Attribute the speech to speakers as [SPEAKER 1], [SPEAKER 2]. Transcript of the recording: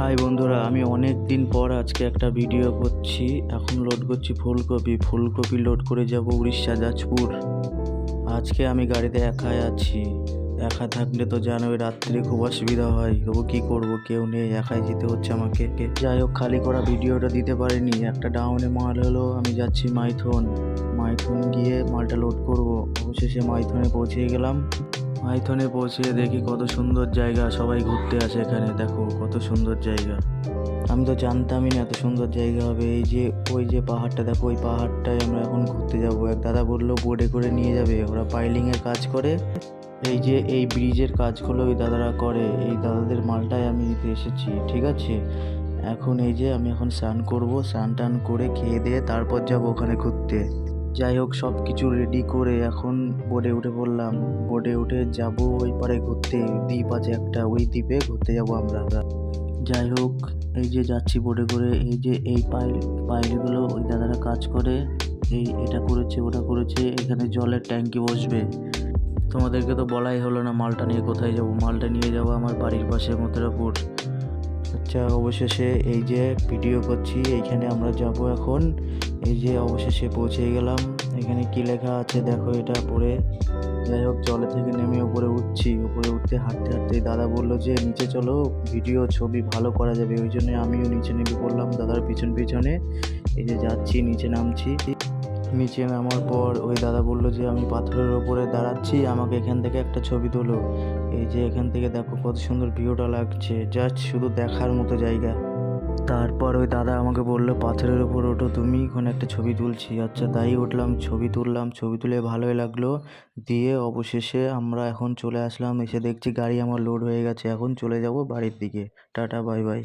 [SPEAKER 1] High বন্ধুরা, আমি অনেক দিন পর আজকে একটা ভিডিও করছি। এখন লোড করছি ফুলকপি লোড করে যাব উড়িষ্যা যাজপুর। আজকে আমি গাড়িতে একাই আছি। একা থাকলে তো জানোই রাত্রে খুব অসুবিধা হয়, তবু কী করব, কেউ নেই, একাই যেতে হচ্ছে আমাকে। যাই হোক, খালি করা ভিডিওটা দিতে পারিনি। একটা ডাউনে মাল হলো, আমি যাচ্ছি মাইথন গিয়ে মালটা লোড করব। অবশেষে মাইথনে পৌঁছে গেলাম। মাইথনে পৌঁছে দেখি কত সুন্দর জায়গা, সবাই ঘুরতে আসে এখানে। দেখো কত সুন্দর জায়গা, আমি তো জানতামই না এত সুন্দর জায়গা হবে। এই যে ওই যে পাহাড়টা দেখো, ওই পাহাড়টায় আমরা এখন ঘুরতে যাব। এক দাদা বললো বোটে করে নিয়ে যাবে, ওরা পাইলিংয়ের কাজ করে। এই যে এই ব্রিজের কাজগুলো ওই দাদারা করে, এই দাদাদের মালটায় আমি নিতে এসেছি, ঠিক আছে। এখন এই যে আমি এখন স্নান করবো, স্নান টান করে খেয়ে দিয়ে তারপর যাব ওখানে ঘুরতে। যাই হোক, সব কিছু রেডি করে এখন বোটে উঠে পড়লাম। বোটে উঠে যাব ওই পারে ঘুরতে। দ্বীপ আছে একটা, ওই দ্বীপে ঘুরতে যাব আমরা। যাই হোক, এই যে যাচ্ছি বোটে করে। এই যে এই পাইলগুলো ওই দাদারা কাজ করে, এটা করেছে ওটা করেছে। এখানে জলের ট্যাঙ্কি বসবে। তোমাদেরকে তো বলাই হলো না মালটা নিয়ে কোথায় যাব। মালটা নিয়ে যাব আমার বাড়ির পাশে মথুরাপুর। আচ্ছা, অবশেষে এই যে ভিডিও করছি, এইখানে আমরা যাব এখন। এই যে অবশেষে পৌঁছে গেলাম। এখানে কি লেখা আছে দেখো, এটা পড়ে। যাই হোক, জলে থেকে নেমে উপরে উঠছি। উপরে উঠতে হাঁটতে হাঁটতে দাদা বললো যে নিচে চলো, ভিডিও ছবি ভালো করা যাবে। ওই জন্য আমিও নিচে নেমে পড়লাম দাদার পিছনে। এই যে যাচ্ছি, নিচে নামছি। নিচে নামার পর ওই দাদা বললো যে আমি পাথরের ওপরে দাঁড়াচ্ছি, আমাকে এখান থেকে একটা ছবি তোলো। এই যে এখান থেকে দেখো কত সুন্দর ভিউটা লাগছে, জাস্ট শুধু দেখার মতো জায়গা। তারপর ওই দাদা আমাকে বললো পাথরের উপর ওঠো তুমি, ওখানে একটা ছবি তুলছি। আচ্ছা, তাই উঠলাম, ছবি তুললাম। ছবি তুলে ভালোই লাগলো। দিয়ে অবশেষে আমরা এখন চলে আসলাম। এসে দেখছি গাড়ি আমার লোড হয়ে গেছে। এখন চলে যাব বাড়ির দিকে। Tata, bye bye.